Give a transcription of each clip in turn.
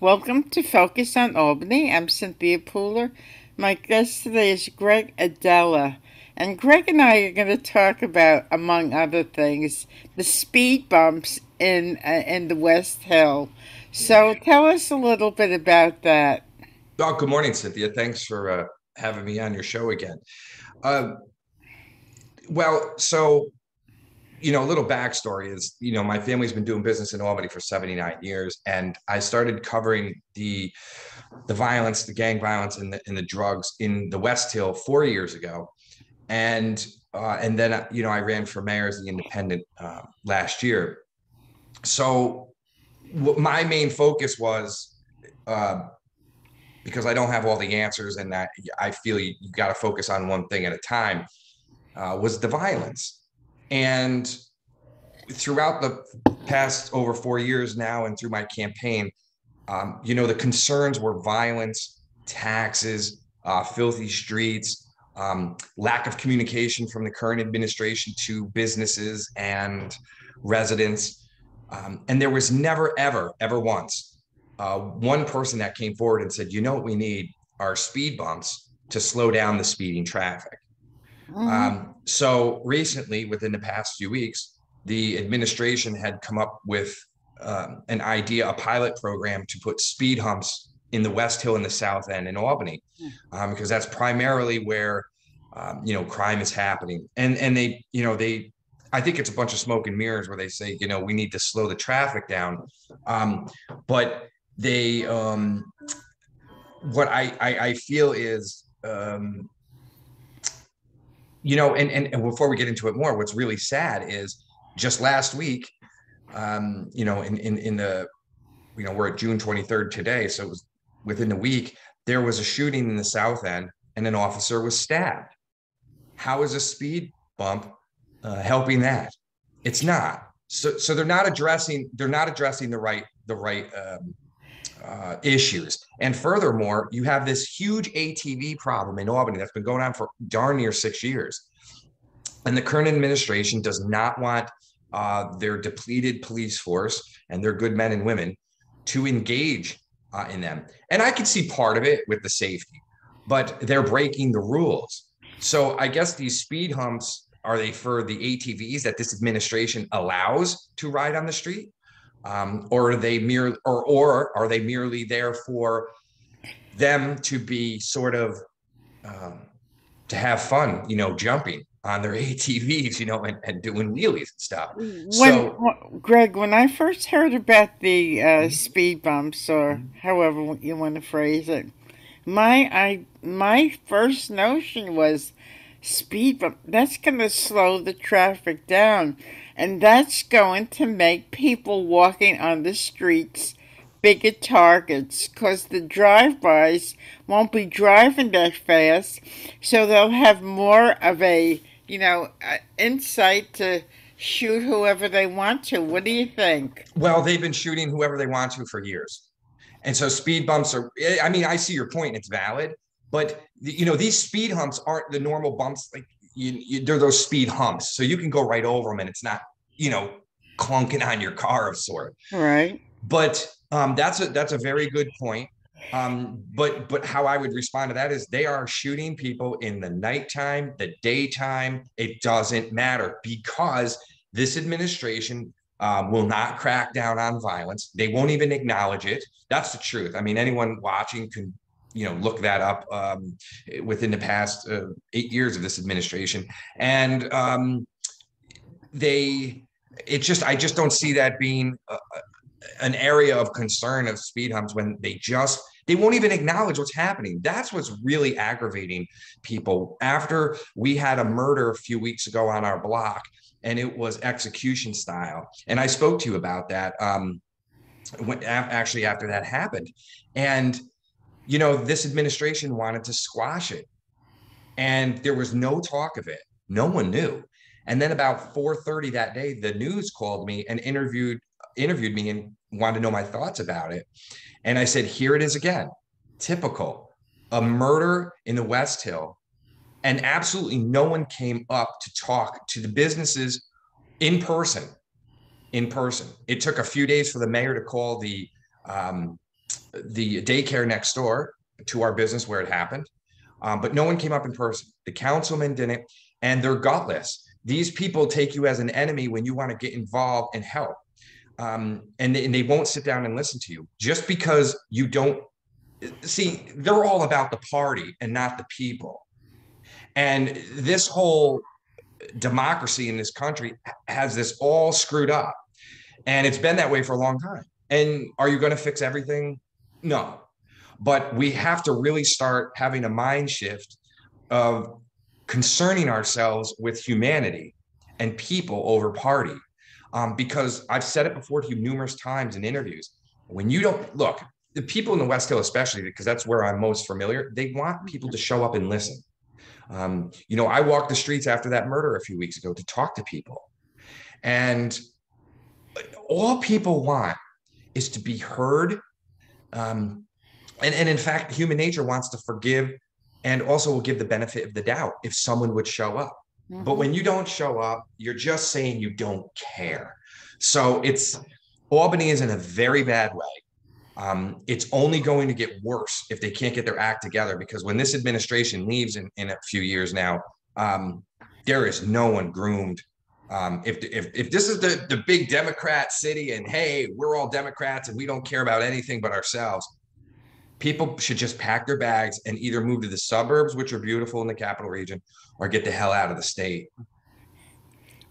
Welcome to Focus on Albany. I'm Cynthia Pooler. My guest today is Greg Aidala. And Greg and I are going to talk about, among other things, the speed bumps in the West Hill. So tell us a little bit about that. Oh, good morning, Cynthia. Thanks for having me on your show again. Uh, a little backstory is, my family's been doing business in Albany for 79 years, and I started covering the violence, the gang violence, and the drugs in the West Hill 4 years ago, and then I ran for mayor as the independent last year. So my main focus was. Because I don't have all the answers and that I feel you got to focus on one thing at a time, was the violence. And throughout the past over 4 years now and through my campaign, the concerns were violence, taxes, filthy streets, lack of communication from the current administration to businesses and residents. And there was never, ever, ever once one person that came forward and said, you know what we need are speed bumps to slow down the speeding traffic. Mhm. So recently, within the past few weeks, the administration had come up with an idea, a pilot program to put speed humps in the West Hill and the South End in Albany, because that's primarily where crime is happening. And I think it's a bunch of smoke and mirrors where they say, we need to slow the traffic down, but they what I feel is and before we get into it more, what's really sad is just last week, in the, we're at June 23rd today. So it was within the week, there was a shooting in the South End and an officer was stabbed. How is a speed bump helping that? It's not. So they're not addressing the right issues. And furthermore, you have this huge ATV problem in Albany that's been going on for darn near 6 years. And the current administration does not want their depleted police force and their good men and women to engage in them. And I could see part of it with the safety, but they're breaking the rules. So I guess these speed humps, are they for the ATVs that this administration allows to ride on the street? Or are they merely there for them to be sort of um, to have fun, jumping on their ATVs, and doing wheelies and stuff. So Greg, when I first heard about the speed bumps, or however you want to phrase it, my first notion was speed bump. That's going to slow the traffic down, and that's going to make people walking on the streets bigger targets because the drive-bys won't be driving that fast, so they'll have more of a insight to shoot whoever they want to. What do you think? well, they've been shooting whoever they want to for years. And so speed bumps are, I mean, I see your point, it's valid, but these speed humps aren't the normal bumps. Like they're those speed humps. So you can go right over them and it's not, you know, clunking on your car of sort. Right. But that's a very good point. But how I would respond to that is they are shooting people in the nighttime, the daytime. It doesn't matter because this administration will not crack down on violence. They won't even acknowledge it. That's the truth. I mean, anyone watching can look that up within the past 8 years of this administration, and they I just don't see that being an area of concern of speed humps when they won't even acknowledge what's happening. That's what's really aggravating people. After we had a murder a few weeks ago on our block, and it was execution style, and I spoke to you about that actually after that happened, and this administration wanted to squash it, and there was no talk of it. No one knew. And then about 4:30 that day, the news called me and interviewed me and wanted to know my thoughts about it. And I said, here it is again. Typical. A murder in the West Hill. And absolutely no one came up to talk to the businesses in person. In person. It took a few days for the mayor to call the the daycare next door to our business where it happened. But no one came up in person. The councilman didn't, and they're gutless. These people take you as an enemy when you want to get involved and help. And they won't sit down and listen to you just because you don't see. They're all about the party and not the people. And this whole democracy in this country has this all screwed up. And it's been that way for a long time. And are you going to fix everything? No. But we have to really start having a mind shift of concerning ourselves with humanity and people over party. Because I've said it before to you numerous times in interviews. When you don't look, the people in the West Hill, especially because that's where I'm most familiar, they want people to show up and listen. I walked the streets after that murder a few weeks ago to talk to people. And all people want is to be heard. And in fact, human nature wants to forgive and also will give the benefit of the doubt if someone would show up. But when you don't show up, you're just saying you don't care. So Albany is in a very bad way. It's only going to get worse if they can't get their act together, because when this administration leaves in a few years now, there is no one groomed. If this is the big Democrat city and hey, we're all Democrats and we don't care about anything but ourselves, people should just pack their bags and either move to the suburbs, which are beautiful in the capital region, or get the hell out of the state.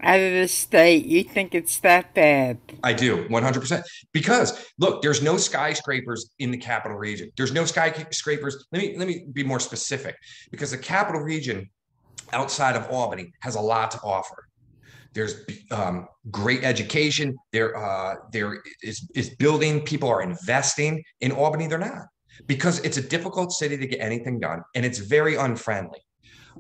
Out of the state, you think it's that bad? I do, 100%. Because look, there's no skyscrapers in the capital region. There's no skyscrapers. Let me be more specific, because the capital region outside of Albany has a lot to offer. There's great education. There is building. People are investing. In Albany, they're not, because it's a difficult city to get anything done, and it's very unfriendly.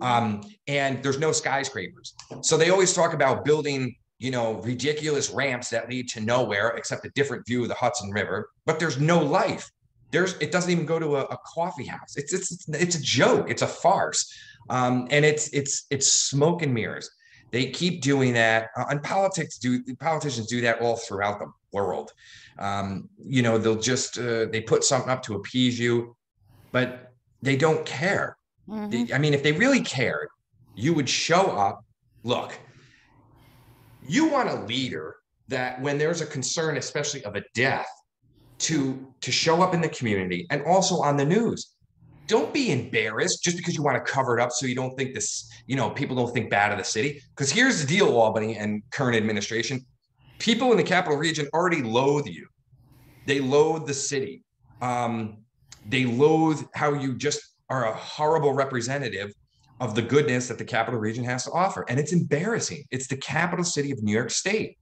And there's no skyscrapers. So they always talk about building, ridiculous ramps that lead to nowhere except a different view of the Hudson River. But there's no life. It doesn't even go to a coffee house. It's a joke. It's a farce. And it's smoke and mirrors. They keep doing that, and politicians do that all throughout the world. They'll just they put something up to appease you, but they don't care. If they really cared, you would show up. Look, you want a leader that when there's a concern, especially of a death, to show up in the community and also on the news. Don't be embarrassed just because you want to cover it up so you don't think people don't think bad of the city. Because here's the deal, Albany and current administration. People in the capital region already loathe you. They loathe the city. They loathe how you just are a horrible representative of the goodness that the capital region has to offer. And it's embarrassing. It's the capital city of New York State.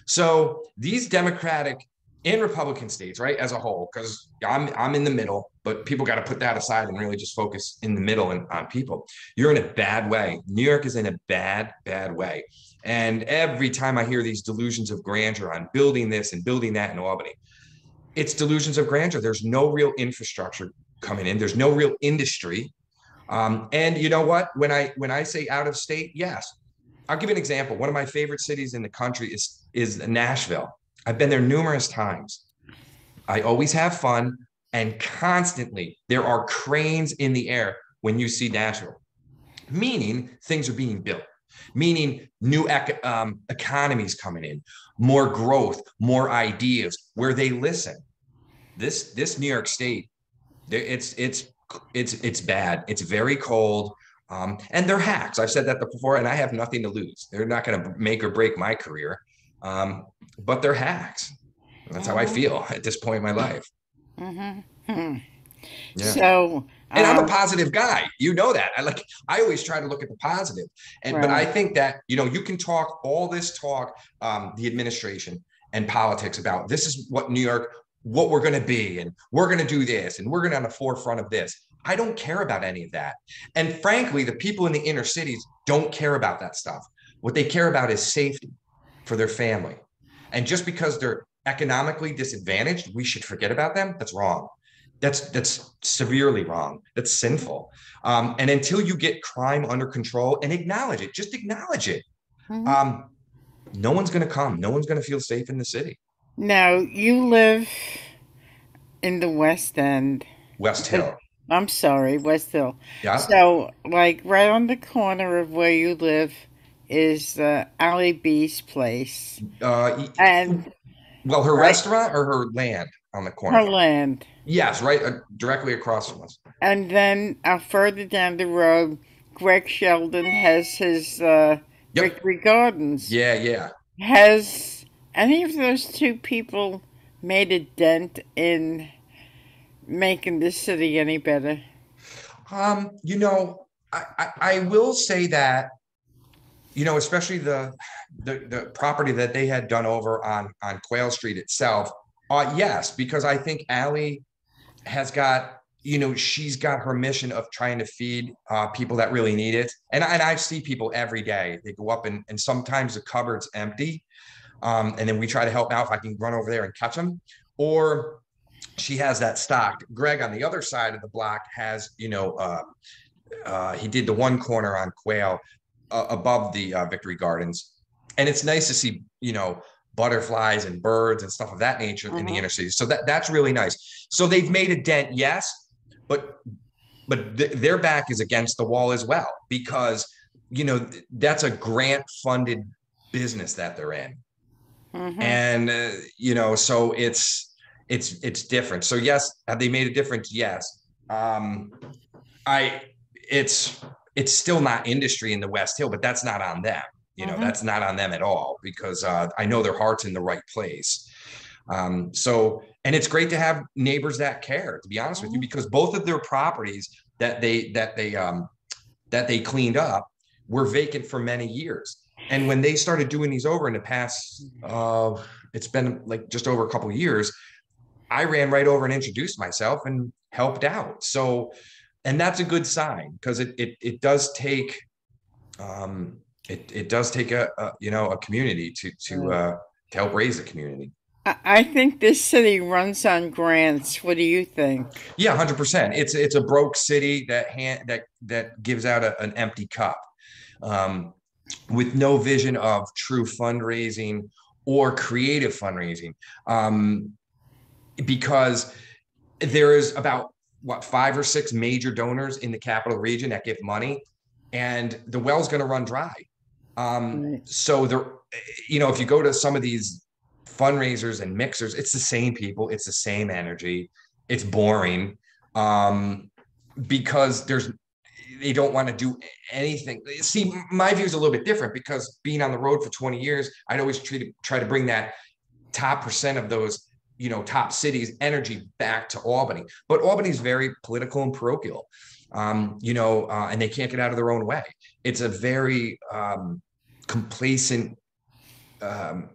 So these Democratic and Republican states, right, as a whole, because I'm in the middle, but people got to put that aside and really just focus in the middle and on people. You're in a bad way. New York is in a bad, bad way. And every time I hear these delusions of grandeur on building this and building that in Albany, it's delusions of grandeur. There's no real infrastructure coming in. There's no real industry. And you know what? When I say out of state, yes. I'll give you an example. One of my favorite cities in the country is Nashville. I've been there numerous times. I always have fun, and constantly there are cranes in the air when you see Nashville, meaning things are being built, meaning new economies coming in, more growth, more ideas where they listen. This New York State, it's bad. It's very cold. And they're hacks. I've said that before, and I have nothing to lose. They're not going to make or break my career, but they're hacks. That's how I feel at this point in my life. Mm-hmm. Yeah. So, And I'm a positive guy. You know that. I always try to look at the positive. But I right. think that, you can talk all this talk, the administration and politics about this is what New York, what we're going to be, and we're going to do this, and we're going to on the forefront of this. I don't care about any of that. And frankly, the people in the inner cities don't care about that stuff. What they care about is safety for their family. And just because they're economically disadvantaged, we should forget about them. That's wrong. That's severely wrong. That's sinful. And until you get crime under control and acknowledge it, just acknowledge it. Mm-hmm. No one's going to come. No one's going to feel safe in the city. Now, you live in the West End. West Hill. I'm sorry, West Hill. Yeah. So, like, right on the corner of where you live is Allie B's place. Uh, And, well, her right, restaurant or her land on the her corner? land. Yes, right, directly across from us. And then further down the road, Greg Sheldon has his Yep. Victory Gardens. Yeah, yeah. Has any of those two people made a dent in making this city any better? You know, I will say that, you know, especially the property that they had done over on Quail Street itself. Yes, because I think Allie has got, you know, she's got her mission of trying to feed people that really need it. And I see people every day. They go up and sometimes the cupboard's empty. And then we try to help out if I can run over there and catch them. Or she has that stocked. Greg on the other side of the block has, you know, he did the one corner on Quail above the Victory Gardens. And it's nice to see, you know, butterflies and birds and stuff of that nature in the Hmm. inner city. So that's really nice. So they've made a dent, yes, but their back is against the wall as well because, you know, that's a grant funded business that they're in. Hmm. And you know, so it's different. So yes, have they made a difference? Yes. um I it's it's still not industry in the West Hill, but that's not on them. You know, Hmm. that's not on them at all because I know their heart's in the right place. So, and it's great to have neighbors that care, to be honest with you, Hmm. because both of their properties that they cleaned up were vacant for many years. And when they started doing these over in the past, it's been like just over a couple of years, I ran right over and introduced myself and helped out. So, and that's a good sign because it does take it does take a you know a community to help raise the community. I think this city runs on grants. What do you think? Yeah, 100%. It's a broke city that gives out an empty cup, um, with no vision of true fundraising or creative fundraising, um, because there is about what 5 or 6 major donors in the capital region that give money, and the well's going to run dry. Right. So there, you know, if you go to some of these fundraisers and mixers, it's the same people, it's the same energy, it's boring, um, because they don't want to do anything. See, my view is a little bit different because being on the road for 20 years, I'd always try to bring that top percent of those, you know, top cities energy back to Albany. But Albany's very political and parochial, you know, and they can't get out of their own way. It's a very complacent um,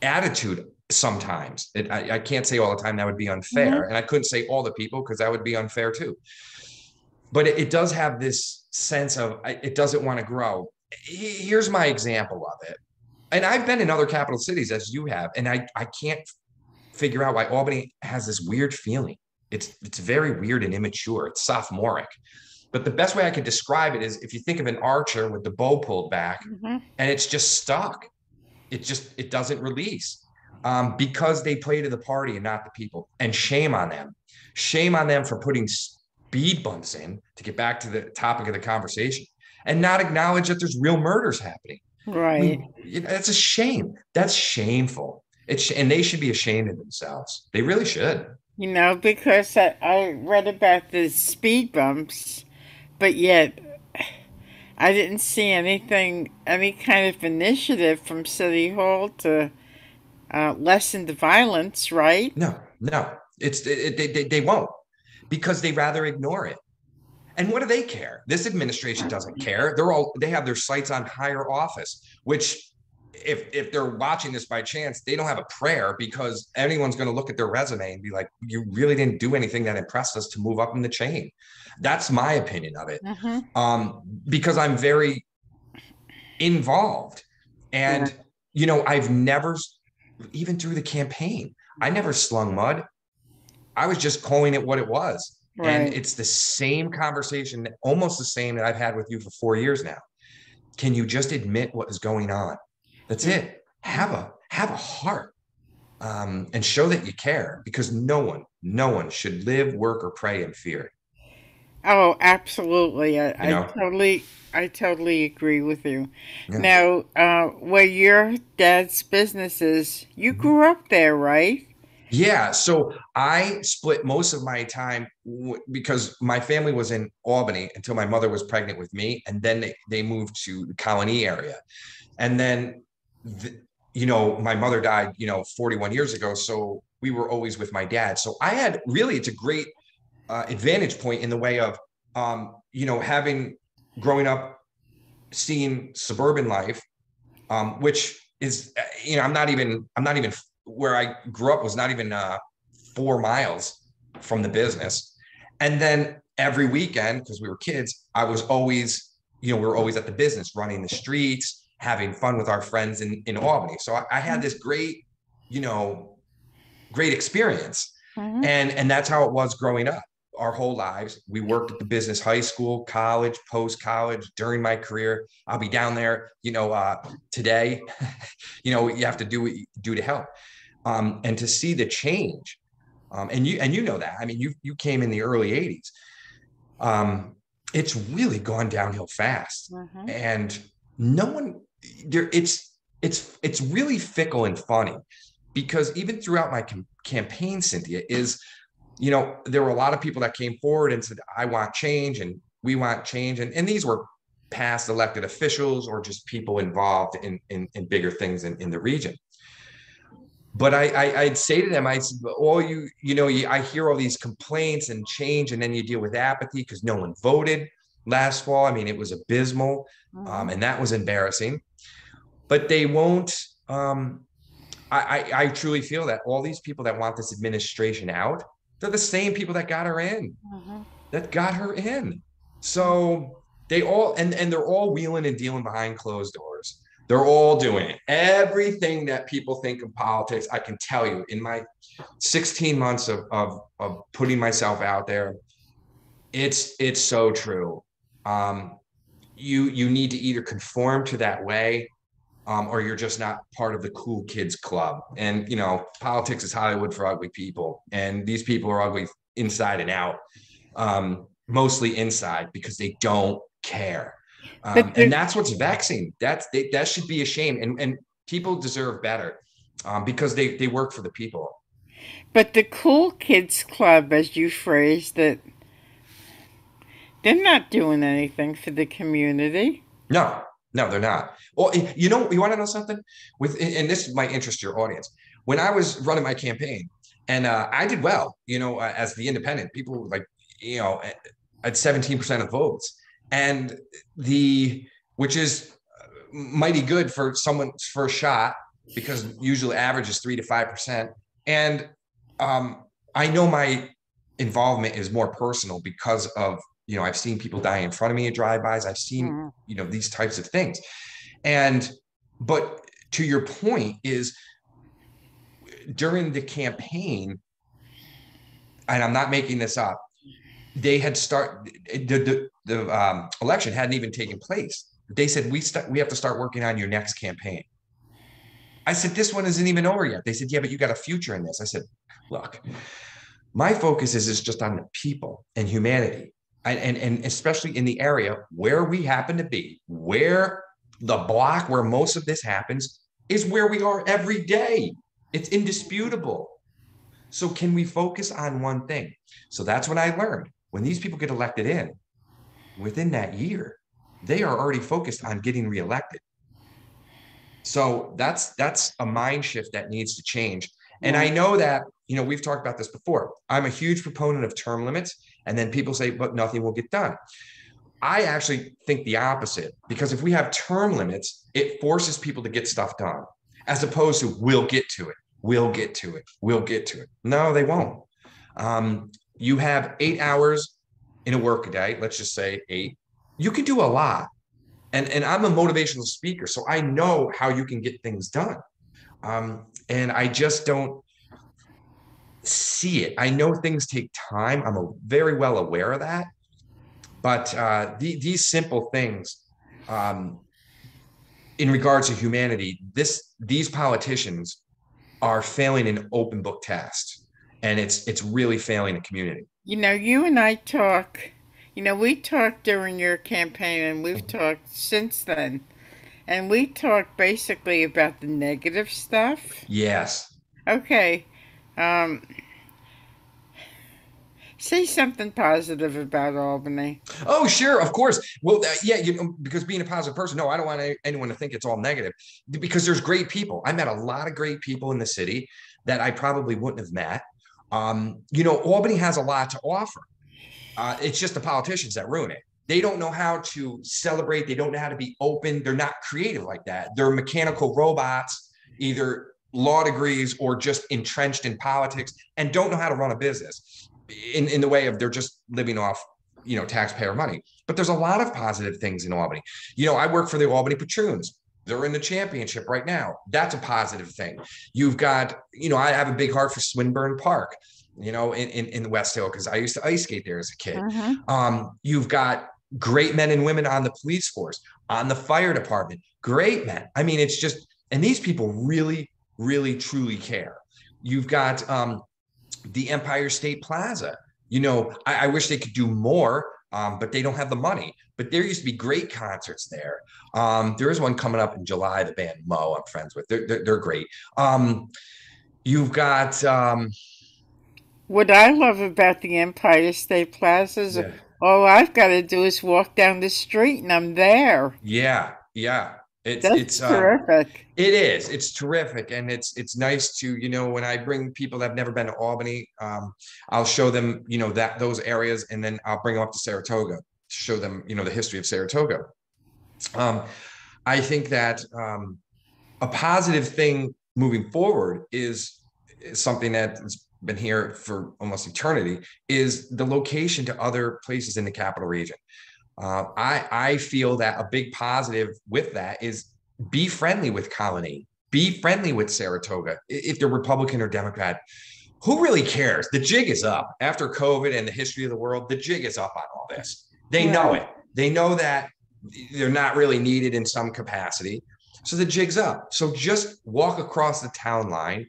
attitude sometimes. I can't say all the time, that would be unfair. Hmm. And I couldn't say all the people because that would be unfair too. But it does have this sense of it doesn't want to grow. Here's my example of it. And I've been in other capital cities as you have, and I can't figure out why Albany has this weird feeling. It's very weird and immature. It's sophomoric. But the best way I could describe it is if you think of an archer with the bow pulled back Hmm. and it's just stuck. It doesn't release, because they play to the party and not the people. And shame on them. Shame on them for putting speed bumps in to get back to the topic of the conversation and not acknowledge that there's real murders happening. Right. That's a shame. That's shameful. And they should be ashamed of themselves. They really should. You know, because I read about the speed bumps, but yet I didn't see anything, any kind of initiative from City Hall to lessen the violence, right? No, no, they won't because they rather ignore it. And what do they care? This administration doesn't care. They have their sights on higher office, which if they're watching this by chance, they don't have a prayer because anyone's going to look at their resume and be like, you really didn't do anything that impressed us to move up in the chain. That's my opinion of it. Hmm. Because I'm very involved. Right. And, you know, I've never, even through the campaign, I never slung mud. I was just calling it what it was. And Right. it's the same conversation, almost the same that I've had with you for 4 years now. Can you just admit what is going on? That's it. Mhm. Have a heart. and show that you care, because no one should live, work, or pray in fear. Oh, absolutely. You know? I totally agree with you. Yeah. Now, where your dad's business is, you Mhm. grew up there, right? Yeah, so I split most of my time because my family was in Albany until my mother was pregnant with me, and then they moved to the Colony area. And then, the, my mother died, 41 years ago. So we were always with my dad. So I had really, it's a great advantage point in the way of, having growing up, seeing suburban life, which is, I'm not even where I grew up was not even 4 miles from the business. And then every weekend, because we were kids, I was always, we were always at the business, running the streets, having fun with our friends in Albany. So I had this you know, great experience. Mm-hmm. And that's how it was growing up. Our whole lives, we worked at the business, high school, college, post college, during my career. I'll be down there, today. You have to do what you do to help, and to see the change. And you know that. I mean, you came in the early '80s. Um, it's really gone downhill fast, Mm-hmm. and no one there. It's really fickle and funny, because even throughout my campaign, Cynthia, there were a lot of people that came forward and said, I want change and we want change. And these were past elected officials or just people involved in bigger things in the region. But I'd say to them, I said, all I hear all these complaints and change, and then you deal with apathy because no one voted last fall. I mean, it was abysmal, Mm-hmm. and that was embarrassing. But they won't. I truly feel that all these people that want this administration out, they're the same people that got her in, Mm-hmm. that got her in. So they all and they're all wheeling and dealing behind closed doors. They're all doing it. Everything that people think of politics, I can tell you in my 16 months of putting myself out there, it's so true. Um, you need to either conform to that way, or you're just not part of the cool kids club. And politics is Hollywood for ugly people, and these people are ugly inside and out, mostly inside because they don't care. But And the that's what's vexing. That should be a shame, and people deserve better, because they work for the people. but the cool kids club, as you phrased it, they're not doing anything for the community. No, no, they're not. Well, you want to know something? And this might interest your audience. When I was running my campaign, and I did well, as the independent, people like, at 17% of votes, and which is mighty good for someone's first shot, because usually average is 3 to 5%. And I know my involvement is more personal because of, I've seen people die in front of me at drive-bys. I've seen, Mm-hmm. these types of things. And, but to your point is, during the campaign, and I'm not making this up, they had the election hadn't even taken place. They said, we have to start working on your next campaign. I said, this one isn't even over yet. They said, yeah, but you got a future in this. I said, look, my focus is just on the people and humanity. And especially in the area where we happen to be, where the block where most of this happens is where we are every day. It's indisputable. So can we focus on one thing? So that's what I learned. When these people get elected in, within that year, they are already focused on getting reelected. So that's a mind shift that needs to change. And I Mm-hmm. know that, we've talked about this before. I'm a huge proponent of term limits. And then people say, but nothing will get done. I actually think the opposite, because if we have term limits, it forces people to get stuff done, as opposed to we'll get to it, we'll get to it, we'll get to it. No, they won't. You have 8 hours in a work day, let's just say 8. You can do a lot. And I'm a motivational speaker, so I know how you can get things done. And I just don't see it. I know things take time. very well aware of that. But these simple things, um, in regards to humanity, these politicians, are failing an open book test, and it's really failing the community. You and I talk, we talked during your campaign and we've Mhm. talked since then. And we talked basically about the negative stuff. Yes. Okay, um, say something positive about Albany. Oh, sure, of course. Well, yeah, because being a positive person, no, I don't want anyone to think it's all negative because there's great people. I met a lot of great people in the city that I probably wouldn't have met. Albany has a lot to offer. It's just the politicians that ruin it. They don't know how to celebrate. They don't know how to be open. They're not creative like that. They're mechanical robots, either law degrees or just entrenched in politics and don't know how to run a business in the way of they're just living off taxpayer money. But there's a lot of positive things in Albany. I work for the Albany Patroons. They're in the championship right now. That's a positive thing. You've got, I have a big heart for Swinburne Park, in the West Hill, because I used to ice skate there as a kid. Mm-hmm. You've got great men and women on the police force, on the fire department, great men. I mean, it's just, and these people really, really, truly care. You've got the Empire State Plaza. I wish they could do more, but they don't have the money. But there used to be great concerts there. There is one coming up in July, the band Mo I'm friends with. They're great. You've got What I love about the Empire State Plaza is yeah. all I've got to do is walk down the street and I'm there. Yeah, yeah. That's terrific. It is. It's terrific, and it's nice to when I bring people that have never been to Albany, I'll show them that those areas, and then I'll bring them up to Saratoga, show them the history of Saratoga. Um, I think that a positive thing moving forward is something that's been here for almost eternity is the location to other places in the capital region. I feel that a big positive with that is be friendly with Colony, be friendly with Saratoga. If they're Republican or Democrat, who really cares? The jig is up after COVID and the history of the world. The jig is up on all this. They know Right. it. They know that they're not really needed in some capacity. So the jig's up. So just walk across the town line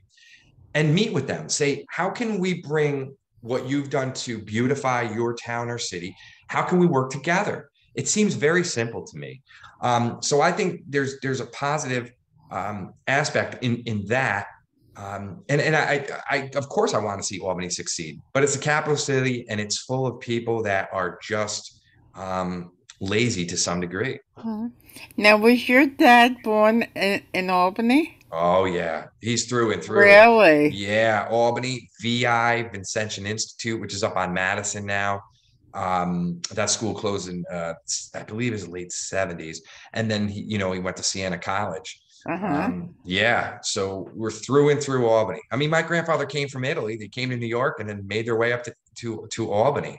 and meet with them. Say, how can we bring what you've done to beautify your town or city? How can we work together? It seems very simple to me. So I think there's a positive aspect in that. And I of course I want to see Albany succeed, but it's a capital city and it's full of people that are just lazy to some degree. Mhm. Now, was your dad born in Albany? Oh yeah, he's through and through. Really? Yeah, Albany, VI, Vincentian Institute, which is up on Madison now. That school closed in I believe his late 70s. And then he went to Siena College. Uh-huh. Yeah, so we're through and through Albany. I mean, my grandfather came from Italy. They came to New York and then made their way up to Albany.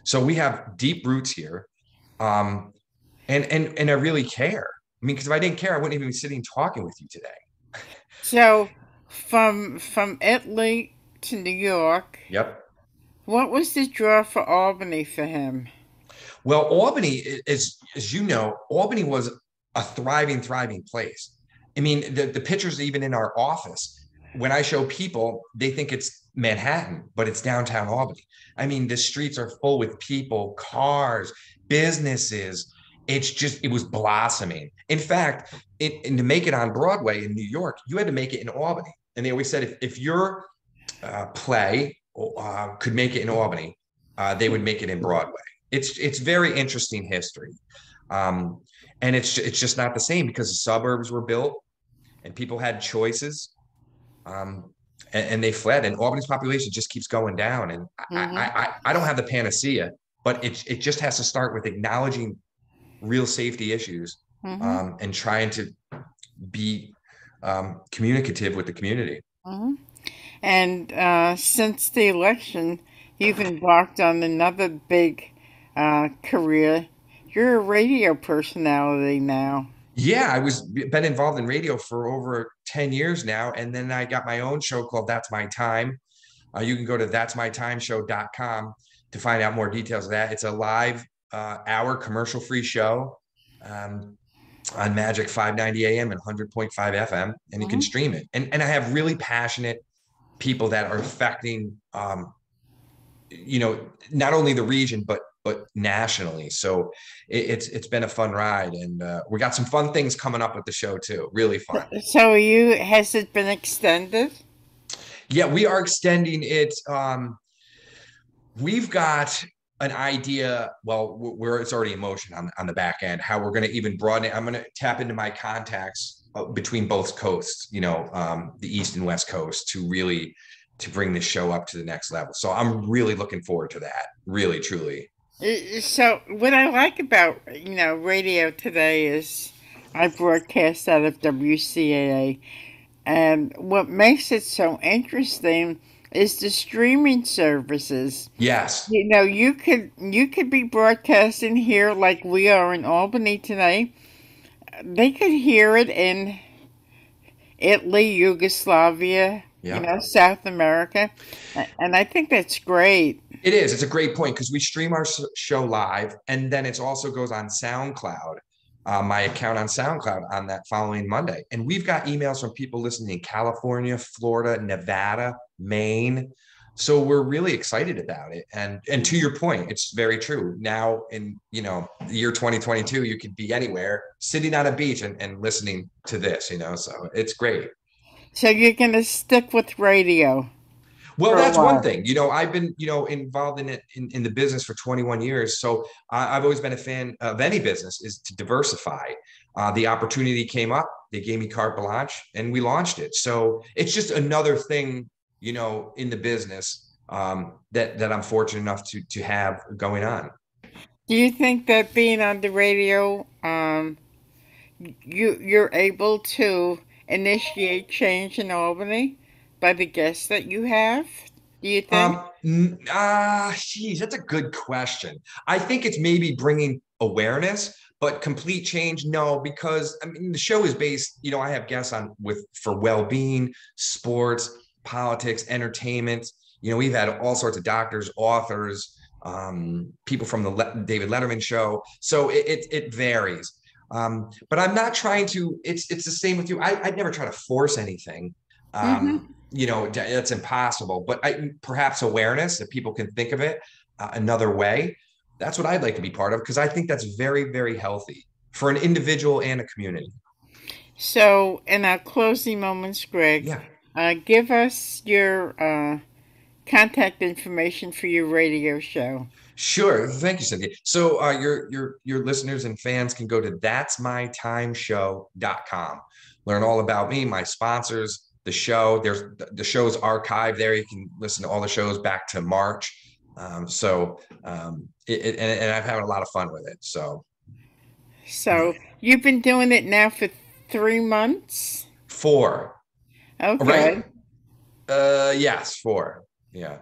So we have deep roots here. Um, and I really care. I mean, because if I didn't care, I wouldn't even be sitting talking with you today. So, from Italy to New York, Yep. what was the draw for Albany for him? Well, Albany is, as you know, Albany was a thriving place. I mean, the pictures even in our office, when I show people, they think it's Manhattan, but it's downtown Albany. I mean, the streets are full with people, cars, businesses. It was blossoming. In fact, and to make it on Broadway in New York, you had to make it in Albany. And they always said if your play could make it in Albany, they would make it in Broadway. It's very interesting history, um, and it's just not the same because the suburbs were built and people had choices, um, and they fled. And Albany's population just keeps going down. And Mm-hmm. I don't have the panacea, but it just has to start with acknowledging real safety issues, Mm-hmm. and trying to be communicative with the community. Mm-hmm. And since the election, you've embarked on another big career. You're a radio personality now. Yeah, been involved in radio for over 10 years now. And then I got my own show called That's My Time. You can go to that'smytimeshow.com to find out more details of that. It's a live hour commercial free show. Um, on Magic 590 AM and 100.5 FM, and you can Mhm. stream it. And I have really passionate people that are affecting, not only the region but nationally. So it's been a fun ride, and we got some fun things coming up with the show too. Really fun. So has it been extended? Yeah, we are extending it. We've got an idea. Well, where it's already in motion on the back end. How we're going to even broaden it. I'm going to tap into my contacts between both coasts. The East and West Coast to bring this show up to the next level. So I'm really looking forward to that. Really, truly. So what I like about radio today is I broadcast out of WCAA, and what makes it so interesting is the streaming services. Yes. You could be broadcasting here like we are in Albany today. They could hear it in Italy, Yugoslavia, Yeah. South America, and I think that's great. It is. It's a great point because we stream our show live, and then it also goes on SoundCloud, my account on SoundCloud on that following Monday. And we've got emails from people listening in California, Florida, Nevada, Maine. So we're really excited about it. And to your point, it's very true. Now in the year 2022, you could be anywhere, sitting on a beach and listening to this. So it's great. So you're gonna stick with radio Well, for a that's one while. thing. I've been, involved in it in the business for 21 years. So I've always been a fan of any business is to diversify. The opportunity came up, they gave me carte blanche, and we launched it. So it's just another thing, in the business that I'm fortunate enough to have going on. Do you think that being on the radio, you're able to initiate change in Albany by the guests that you have? Do you think? Geez, that's a good question. I think it's maybe bringing awareness, but complete change, no, because I mean the show is based. I have guests on with for well-being, sports, politics, entertainment. We've had all sorts of doctors, authors, people from the David Letterman show. So it varies. But I'm not trying to. It's the same with you. I'd never try to force anything. Hmm. That's impossible. But perhaps awareness that people can think of it another way. That's what I'd like to be part of because I think that's very, very healthy for an individual and a community. So, in our closing moments, Greg, Yeah, give us your contact information for your radio show. sure. Thank you, Cynthia. So your listeners and fans can go to that'smytimeshow.com. Learn all about me, my sponsors, the show. There's the show's archived there. You can listen to all the shows back to March. And I'm having a lot of fun with it. So yeah, So, you've been doing it now for 3 months? four, right? Okay. Yes, four. Yeah.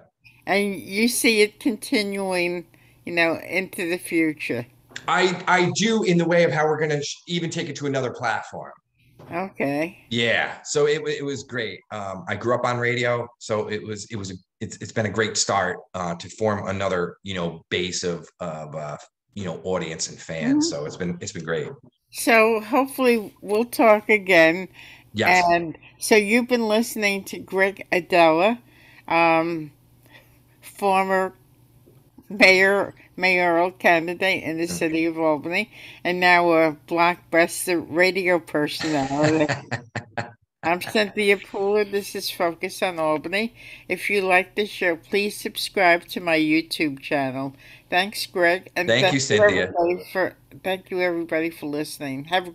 And you see it continuing, into the future. I do in the way of how we're going to even take it to another platform. Okay. Yeah, so it was great. I grew up on radio, so it's been a great start to form another base of audience and fans. Mhm. So it's been great. So, hopefully, we'll talk again. Yes. And so, you've been listening to Greg Aidala, um, former mayoral candidate in the city of Albany, and now a blockbuster radio personality. I'm Cynthia Pooler. This is Focus on Albany. If you like the show, please subscribe to my YouTube channel. Thanks, Greg, and Thank you, Cynthia. thank you everybody for listening. Have a